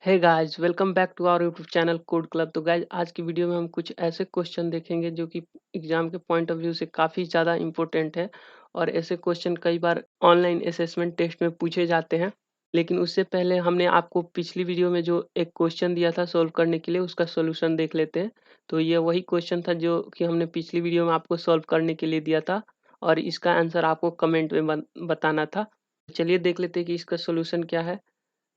Hey guys welcome back to our YouTube channel code club. तो guys आज की video में हम कुछ ऐसे क्वेश्चन देखेंगे जो कि एग्जाम के पॉइंट ऑफ व्यू से काफ़ी ज़्यादा इम्पोर्टेंट है और ऐसे क्वेश्चन कई बार ऑनलाइन असेसमेंट टेस्ट में पूछे जाते हैं। लेकिन उससे पहले हमने आपको पिछली वीडियो में जो एक क्वेश्चन दिया था सॉल्व करने के लिए उसका सोल्यूशन देख लेते हैं। तो ये वही क्वेश्चन था जो कि हमने पिछली वीडियो में आपको सॉल्व करने के लिए दिया था और इसका आंसर आपको कमेंट में बताना था। चलिए देख लेते हैं कि इसका सोल्यूशन क्या है।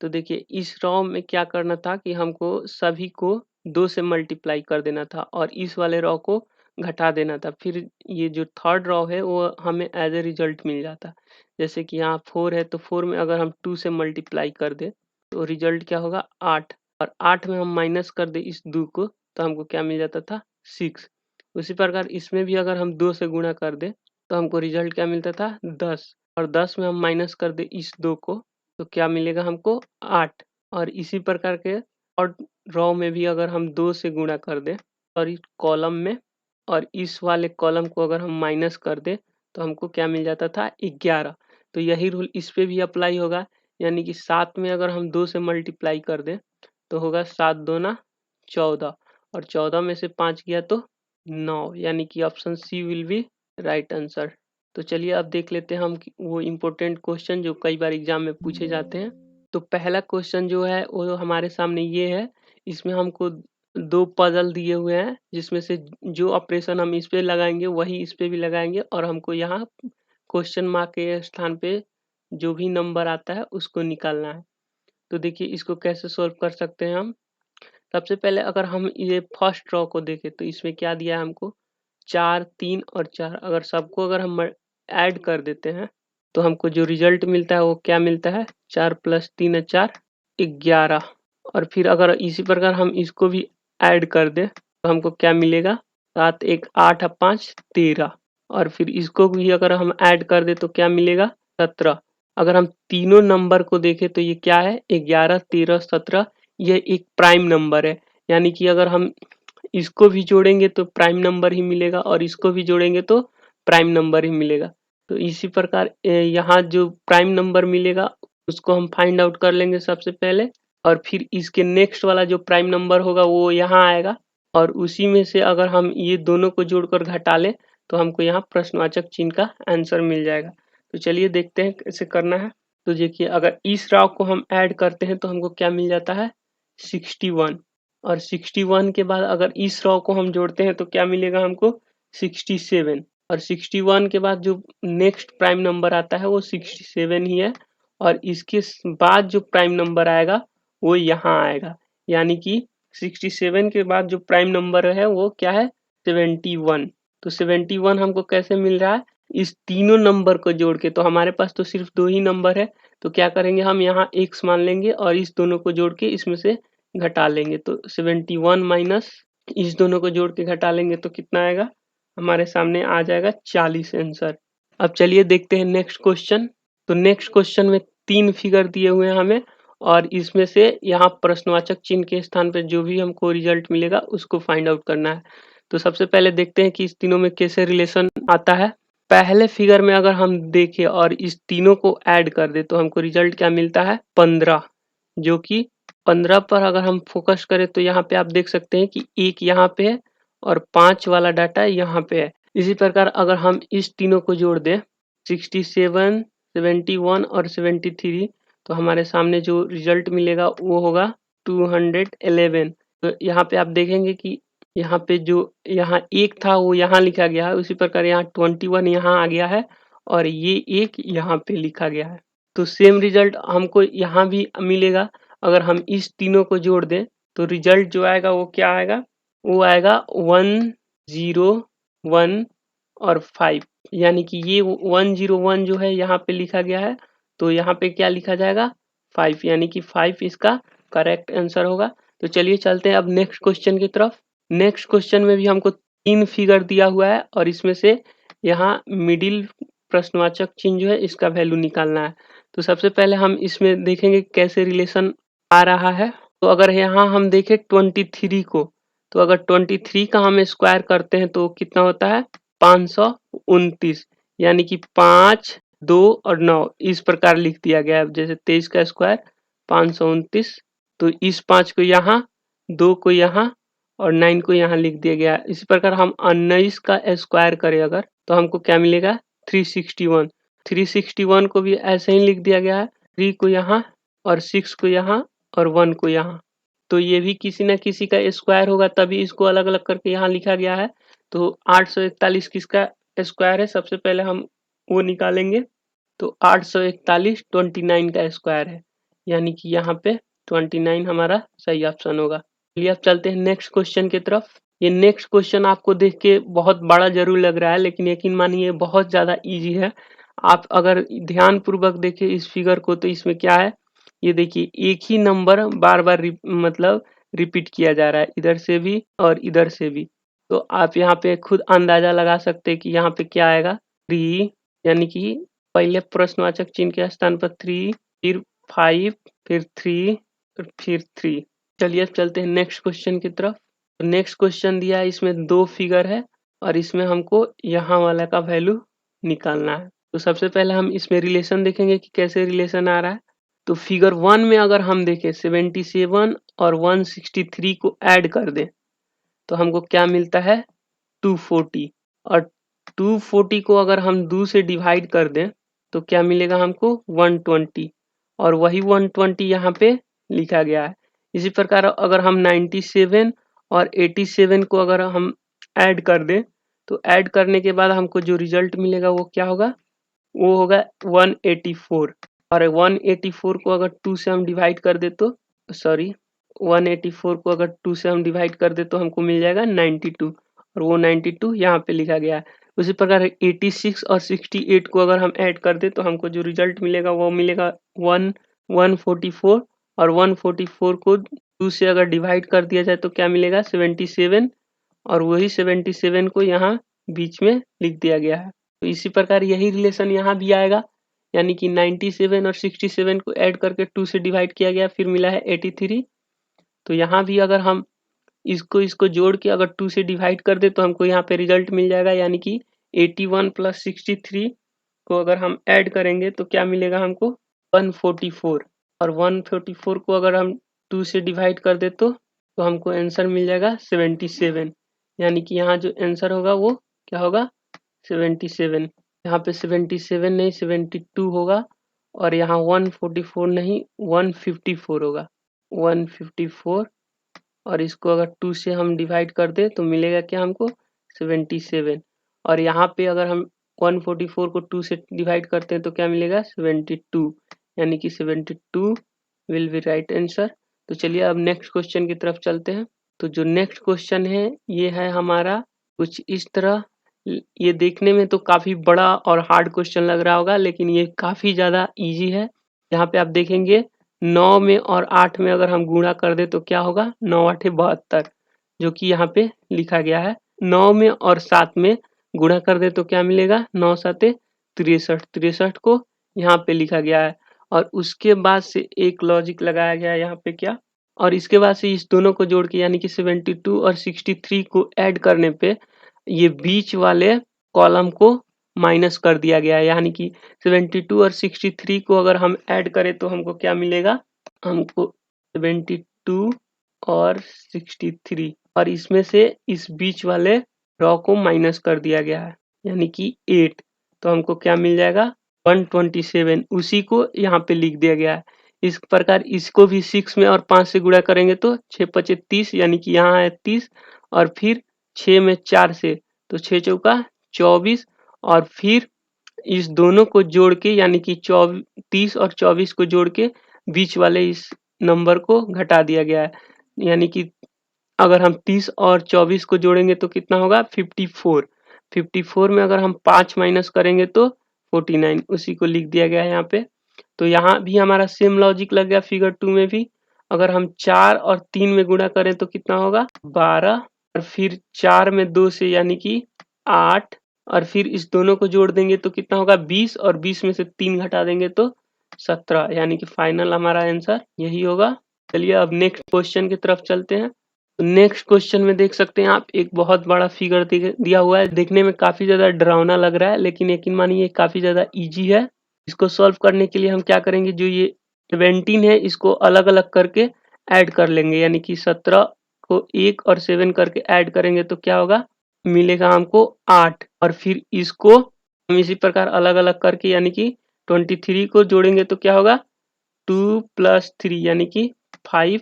तो देखिए इस रॉ में क्या करना था कि हमको सभी को 2 से मल्टीप्लाई कर देना था और इस वाले रॉ को घटा देना था। फिर ये जो थर्ड रॉ है वो हमें एज ए रिजल्ट मिल जाता। जैसे कि यहाँ 4 है तो 4 में अगर हम 2 से मल्टीप्लाई कर दें तो रिजल्ट क्या होगा 8 और 8 में हम माइनस कर दें इस 2 को तो हमको क्या मिल जाता था 6। उसी प्रकार इसमें भी अगर हम 2 से गुणा कर दें तो हमको रिजल्ट क्या मिलता था 10 और 10 में हम माइनस कर दें इस 2 को तो क्या मिलेगा हमको 8। और इसी प्रकार के और रॉ में भी अगर हम 2 से गुणा कर दें और इस कॉलम में और इस वाले कॉलम को अगर हम माइनस कर दें तो हमको क्या मिल जाता था 11। तो यही रूल इस पे भी अप्लाई होगा, यानी कि 7 में अगर हम 2 से मल्टीप्लाई कर दें तो होगा 7 दूना 14 और 14 में से 5 गया तो 9, यानी कि option C will be right answer. तो चलिए अब देख लेते हैं हम वो इम्पोर्टेंट क्वेश्चन जो कई बार एग्जाम में पूछे जाते हैं। तो पहला क्वेश्चन जो है वो हमारे सामने ये है। इसमें हमको 2 पजल दिए हुए हैं जिसमें से जो ऑपरेशन हम इस पे लगाएंगे वही इस पे भी लगाएंगे और हमको यहाँ क्वेश्चन मार्क के स्थान पे जो भी नंबर आता है उसको निकालना है। तो देखिए इसको कैसे सॉल्व कर सकते हैं हम। सबसे पहले अगर हम ये फर्स्ट रो को देखें तो इसमें क्या दिया है हमको 4, 3 और 4। अगर सबको अगर हम ऐड कर देते हैं तो हमको जो रिजल्ट मिलता है वो क्या मिलता है 4 + 3 = 4 11। और फिर अगर इसी प्रकार हम इसको भी ऐड कर दें तो हमको क्या मिलेगा 7 1 8 5 13। और फिर इसको भी अगर हम ऐड कर दें तो क्या मिलेगा 17। अगर हम तीनों नंबर को देखें तो ये क्या है 11 13 17। ये एक प्राइम नंबर है, यानी कि अगर हम इसको भी जोड़ेंगे तो प्राइम नंबर ही मिलेगा और इसको भी जोड़ेंगे तो प्राइम नंबर ही मिलेगा। तो इसी प्रकार यहाँ जो प्राइम नंबर मिलेगा उसको हम फाइंड आउट कर लेंगे सबसे पहले और फिर इसके नेक्स्ट वाला जो प्राइम नंबर होगा वो यहाँ आएगा और उसी में से अगर हम ये दोनों को जोड़कर घटा लें तो हमको यहाँ प्रश्नवाचक चिन्ह का आंसर मिल जाएगा। तो चलिए देखते हैं कैसे करना है। तो देखिए अगर इस राव को हम ऐड करते हैं तो हमको क्या मिल जाता है 61 और 61 के बाद अगर इस रॉ को हम जोड़ते हैं तो क्या मिलेगा हमको 67 और 61 के बाद जो नेक्स्ट प्राइम नंबर आता है वो 67 ही है और इसके बाद जो प्राइम नंबर आएगा वो यहाँ आएगा, यानी कि 67 के बाद जो प्राइम नंबर है वो क्या है 71। तो 71 हमको कैसे मिल रहा है इस तीनों नंबर को जोड़ के। तो हमारे पास तो सिर्फ 2 ही नंबर है तो क्या करेंगे हम यहाँ x मान लेंगे और इस दोनों को जोड़ के इसमें से घटा लेंगे। तो 71 माइनस इस दोनों को जोड़ के घटा लेंगे तो कितना आएगा हमारे सामने आ जाएगा 40 आंसर। अब चलिए देखते हैं नेक्स्ट क्वेश्चन। तो नेक्स्ट क्वेश्चन में 3 फिगर दिए हुए हैं हमें और इसमें से यहाँ प्रश्नवाचक चिन्ह के स्थान पर जो भी हमको रिजल्ट मिलेगा उसको फाइंड आउट करना है। तो सबसे पहले देखते हैं कि इस तीनों में कैसे रिलेशन आता है। पहले फिगर में अगर हम देखें और इस तीनों को ऐड कर दे तो हमको रिजल्ट क्या मिलता है 15, जो कि 15 पर अगर हम फोकस करें तो यहाँ पे आप देख सकते हैं कि 1 यहाँ पे है और 5 वाला डाटा यहाँ पे है। इसी प्रकार अगर हम इस तीनों को जोड़ दें 67, 71 और 73 तो हमारे सामने जो रिजल्ट मिलेगा वो होगा 211। तो यहाँ पे आप देखेंगे कि यहाँ पे जो यहाँ 1 था वो यहाँ लिखा गया है, उसी प्रकार यहाँ 21 यहाँ आ गया है और ये 1 यहाँ पे लिखा गया है। तो सेम रिजल्ट हमको यहाँ भी मिलेगा। अगर हम इस तीनों को जोड़ दें तो रिजल्ट जो आएगा वो क्या आएगा वो आएगा 1 0 1 और 5, यानी कि ये 101 जो है यहाँ पे लिखा गया है तो यहाँ पे क्या लिखा जाएगा 5, यानी कि 5 इसका करेक्ट आंसर होगा। तो चलिए चलते हैं अब नेक्स्ट क्वेश्चन की तरफ। नेक्स्ट क्वेश्चन में भी हमको 3 फिगर दिया हुआ है और इसमें से यहाँ मिडिल प्रश्नवाचक चिन्ह जो है इसका वैल्यू निकालना है। तो सबसे पहले हम इसमें देखेंगे कैसे रिलेशन आ रहा है। तो अगर यहाँ हम देखें 23 को तो अगर 23 का हम स्क्वायर करते हैं तो कितना होता है 529, यानी कि 5 2 और 9 इस प्रकार लिख दिया गया है। जैसे 23 का स्क्वायर 529 तो इस 5 को यहाँ, 2 को यहाँ और 9 को यहाँ लिख दिया गया है। इसी प्रकार हम 19 का स्क्वायर करें अगर, तो हमको क्या मिलेगा 361। 361 को भी ऐसे ही लिख दिया गया है, 3 को यहाँ और 6 को यहाँ और 1 को यहाँ। तो ये भी किसी न किसी का स्क्वायर होगा, तभी इसको अलग-अलग करके यहाँ लिखा गया है। तो 841 किसका स्क्वायर है? सबसे पहले हम वो निकालेंगे। तो 841 29 का स्क्वायर है, यानी कि यहाँ पे 29 हमारा सही ऑप्शन होगा। चलिए अब चलते हैं नेक्स्ट क्वेश्चन की तरफ। ये नेक्स्ट क्वेश्चन आपको देख के बहुत बड़ा जरूर लग रहा है, लेकिन यकीन मानिए बहुत ज़्यादा ईजी है। आप अगर ध्यान पूर्वक देखें इस फिगर को, तो इसमें क्या है, ये देखिए एक ही नंबर बार-बार मतलब रिपीट किया जा रहा है, इधर से भी और इधर से भी। तो आप यहाँ पे खुद अंदाजा लगा सकते हैं कि यहाँ पे क्या आएगा, 3, यानी कि पहले प्रश्नवाचक चिन्ह के स्थान पर 3, फिर 5, फिर 3 और फिर 3। चलिए अब चलते हैं नेक्स्ट क्वेश्चन की तरफ। तो नेक्स्ट क्वेश्चन दिया है, इसमें 2 फिगर है और इसमें हमको यहाँ वाला का वैल्यू निकालना है। तो सबसे पहले हम इसमें रिलेशन देखेंगे कि कैसे रिलेशन आ रहा है। तो फिगर 1 में अगर हम देखें 77 और 163 को ऐड कर दें, तो हमको क्या मिलता है 240, और 240 को अगर हम 2 से डिवाइड कर दें तो क्या मिलेगा हमको 120, और वही 120 यहाँ पे लिखा गया है। इसी प्रकार अगर हम 97 और 87 को अगर हम ऐड कर दें, तो ऐड करने के बाद हमको जो रिजल्ट मिलेगा वो क्या होगा, वो होगा 184, और 184 को अगर 2 से हम डिवाइड कर दे तो सॉरी 184 को अगर 2 से हम डिवाइड कर दे तो हमको मिल जाएगा 92, और वो 92 यहाँ पे लिखा गया है। उसी प्रकार 86 और 68 को अगर हम ऐड कर दे तो हमको जो रिजल्ट मिलेगा वो मिलेगा 144, और 144 को 2 से अगर डिवाइड कर दिया जाए तो क्या मिलेगा 77, और वही 77 को यहाँ बीच में लिख दिया गया है। तो इसी प्रकार यही रिलेशन यहाँ भी आएगा, यानी कि 97 और 67 को ऐड करके 2 से डिवाइड किया गया, फिर मिला है 83। तो यहाँ भी अगर हम इसको जोड़ के अगर 2 से डिवाइड कर दे तो हमको यहाँ पे रिजल्ट मिल जाएगा, यानी कि 81 प्लस 63 को अगर हम ऐड करेंगे तो क्या मिलेगा हमको 144, और 144 को अगर हम 2 से डिवाइड कर दे तो हमको आंसर मिल जाएगा 77, यानी कि यहाँ जो आंसर होगा वो क्या होगा 77। यहाँ पे 77 नहीं 72 होगा, और यहाँ 144 नहीं 154 होगा, 154, और इसको अगर 2 से हम डिवाइड कर दे तो मिलेगा क्या हमको 77, और यहाँ पे अगर हम 144 को 2 से डिवाइड करते हैं तो क्या मिलेगा 72, यानी कि 72 विल बी राइट आंसर। तो चलिए अब नेक्स्ट क्वेश्चन की तरफ चलते हैं। तो जो नेक्स्ट क्वेश्चन है ये है हमारा कुछ इस तरह, ये देखने में तो काफी बड़ा और हार्ड क्वेश्चन लग रहा होगा, लेकिन ये काफी ज्यादा इजी है। यहाँ पे आप देखेंगे 9 में और 8 में अगर हम गुणा कर दे तो क्या होगा 9 8 72, जो कि यहाँ पे लिखा गया है। 9 में और 7 में गुणा कर दे तो क्या मिलेगा 9 7 63, 63 को यहाँ पे लिखा गया है, और उसके बाद से एक लॉजिक लगाया गया है यहाँ पे क्या, और इसके बाद से इस दोनों को जोड़ के यानी कि 72 और 63 को ऐड करने पे ये बीच वाले कॉलम को माइनस कर दिया गया है, यानी कि 72 और 63 को अगर हम ऐड करें तो हमको क्या मिलेगा, हमको 72 और 63, और इसमें से इस बीच वाले रॉ को माइनस कर दिया गया है, यानी कि 8, तो हमको क्या मिल जाएगा 127, उसी को यहाँ पे लिख दिया गया है। इस प्रकार इसको भी 6 में और 5 से गुणा करेंगे तो 6 5 30, यानी कि यहाँ है 30, और फिर 6 में 4 से तो 6 चौका 24, और फिर इस दोनों को जोड़ के यानी कि 30 और 24 को जोड़ के बीच वाले इस नंबर को घटा दिया गया है, यानी कि अगर हम 30 और 24 को जोड़ेंगे तो कितना होगा 54, 54 में अगर हम 5 माइनस करेंगे तो 49, उसी को लिख दिया गया है यहाँ पे। तो यहाँ भी हमारा सेम लॉजिक लग गया फिगर 2 में भी, अगर हम 4 और 3 में गुणा करें तो कितना होगा 12, और फिर 4 में 2 से यानी कि 8, और फिर इस दोनों को जोड़ देंगे तो कितना होगा 20, और 20 में से 3 घटा देंगे तो 17, यानी कि फाइनल हमारा आंसर यही होगा। चलिए अब नेक्स्ट क्वेश्चन की तरफ चलते हैं। तो नेक्स्ट क्वेश्चन में देख सकते हैं आप एक बहुत बड़ा फिगर दिया हुआ है, देखने में काफी ज्यादा डरावना लग रहा है, लेकिन यकीन मानिए काफी ज्यादा इजी है। इसको सॉल्व करने के लिए हम क्या करेंगे, जो ये 17 है इसको अलग अलग करके ऐड कर लेंगे, यानी कि 17 को 1 और 7 करके ऐड करेंगे तो क्या होगा, मिलेगा हमको 8। और फिर इसको हम इसी प्रकार अलग-अलग करके यानी कि 23 को जोड़ेंगे तो क्या होगा, 2 + 3 यानी कि 5,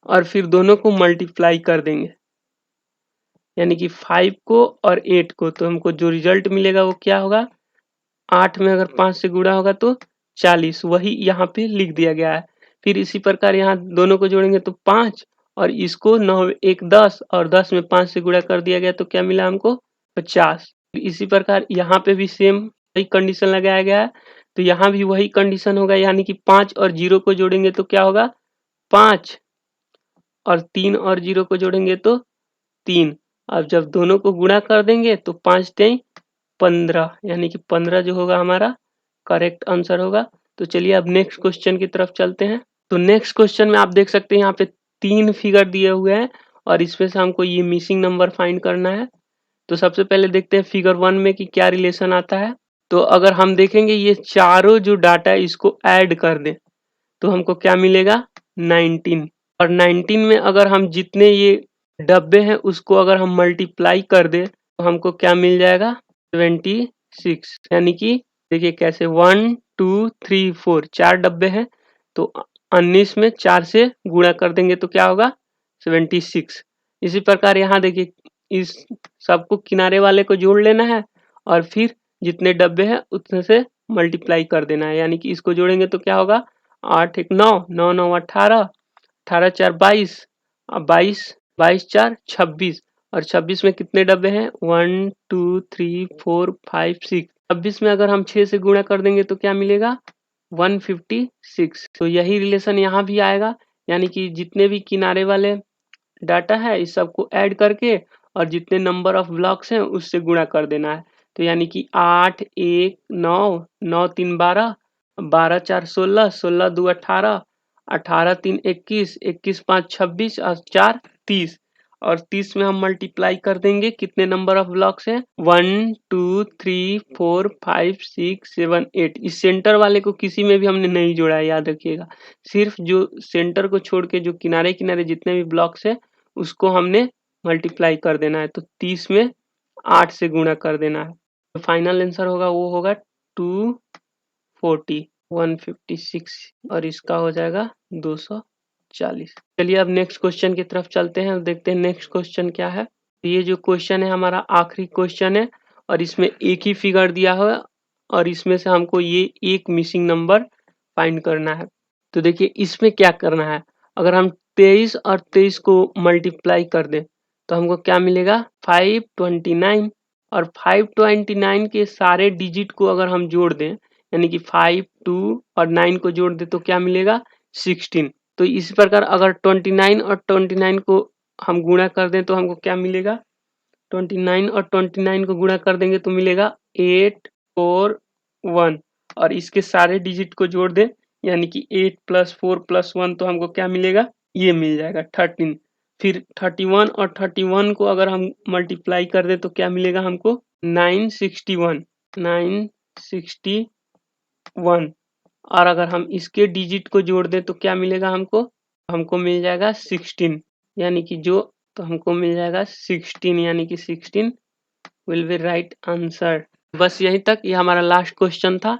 और फिर दोनों को मल्टीप्लाई कर देंगे, यानी कि 5 को और 8 को, तो हमको जो रिजल्ट मिलेगा वो क्या होगा, 8 में अगर 5 से गुणा होगा तो 40, वही यहाँ पे लिख दिया गया है। फिर इसी प्रकार यहाँ दोनों को जोड़ेंगे तो 5, और इसको 9 1 10, और 10 में 5 से गुणा कर दिया गया तो क्या मिला हमको, 50। इसी प्रकार यहाँ पे भी सेम वही कंडीशन लगाया गया है, तो यहाँ भी वही कंडीशन होगा, यानी कि 5 और 0 को जोड़ेंगे तो क्या होगा, 5, और 3 और 0 को जोड़ेंगे तो 3। अब जब दोनों को गुणा कर देंगे तो 5 तेई 15, यानी कि 15 जो होगा हमारा करेक्ट आंसर होगा। तो चलिए अब नेक्स्ट क्वेश्चन की तरफ चलते हैं। तो नेक्स्ट क्वेश्चन में आप देख सकते हैं यहाँ पे 3 फिगर दिए हुए हैं, और इसमें से हमको ये मिसिंग नंबर फाइंड करना है। तो सबसे पहले देखते हैं फिगर 1 में कि क्या रिलेशन आता है। तो अगर हम देखेंगे ये चारों जो डाटा है इसको ऐड कर दें तो हमको क्या मिलेगा, 19। और 19 में अगर हम जितने ये डब्बे हैं उसको अगर हम मल्टीप्लाई कर दें तो हमको क्या मिल जाएगा, 76। यानी कि देखिए कैसे, 1 2 3 4 4 डब्बे हैं, तो 19 में 4 से गुणा कर देंगे तो क्या होगा, 76। इसी प्रकार यहाँ देखिए, इस सबको किनारे वाले को जोड़ लेना है, और फिर जितने डब्बे हैं उतने से मल्टीप्लाई कर देना है, यानी कि इसको जोड़ेंगे तो क्या होगा, 8 1 9 9 9 18, 18 4 22, 22 22 4 26, और 26 में कितने डब्बे हैं, 1 2 3 4 5 6, 26 में अगर हम 6 से गुणा कर देंगे तो क्या मिलेगा, 156। तो यही रिलेशन यहाँ भी आएगा, यानी कि जितने भी किनारे वाले डाटा है इस सबको ऐड करके और जितने नंबर ऑफ ब्लॉक्स हैं उससे गुणा कर देना है। तो यानी कि 8 1 9 9 3 12, 12 4 16, 16 2 18, 18 3 21, 21 5 26 और 4 30, और 30 में हम मल्टीप्लाई कर देंगे, कितने नंबर ऑफ ब्लॉक्स हैं, 1 2 3 4 5 6 7 8। इस सेंटर वाले को किसी में भी हमने नहीं जोड़ा है, याद रखिएगा। सिर्फ जो सेंटर को छोड़ के जो किनारे किनारे जितने भी ब्लॉक्स हैं उसको हमने मल्टीप्लाई कर देना है, तो 30 में 8 से गुणा कर देना है। तो फाइनल आंसर होगा वो होगा 240, 156, और इसका हो जाएगा 240। चलिए अब नेक्स्ट क्वेश्चन की तरफ चलते हैं और देखते हैं नेक्स्ट क्वेश्चन क्या है। ये जो क्वेश्चन है हमारा आखिरी क्वेश्चन है, और इसमें एक ही फिगर दिया हुआ है, और इसमें से हमको ये एक मिसिंग नंबर फाइंड करना है। तो देखिए इसमें क्या करना है, अगर हम 23 और 23 को मल्टीप्लाई कर दें तो हमको क्या मिलेगा, 529, और 529 के सारे डिजिट को अगर हम जोड़ दें, यानी कि 5 2 और 9 को जोड़ दें तो क्या मिलेगा, 16। तो इसी प्रकार अगर 29 और 29 को हम गुणा कर दें तो हमको क्या मिलेगा, 29 और 29 को गुणा कर देंगे तो मिलेगा 8 4 1, और इसके सारे डिजिट को जोड़ दें, यानी कि 8 + 4 + 1, तो हमको क्या मिलेगा, ये मिल जाएगा 13। फिर 31 और 31 को अगर हम मल्टीप्लाई कर दें तो क्या मिलेगा हमको, 961, 961, और अगर हम इसके डिजिट को जोड़ दें तो क्या मिलेगा हमको, हमको मिल जाएगा 16, यानी कि जो, तो हमको मिल जाएगा 16, यानी कि 16 विल बी राइट आंसर। बस यहीं तक, ये हमारा लास्ट क्वेश्चन था।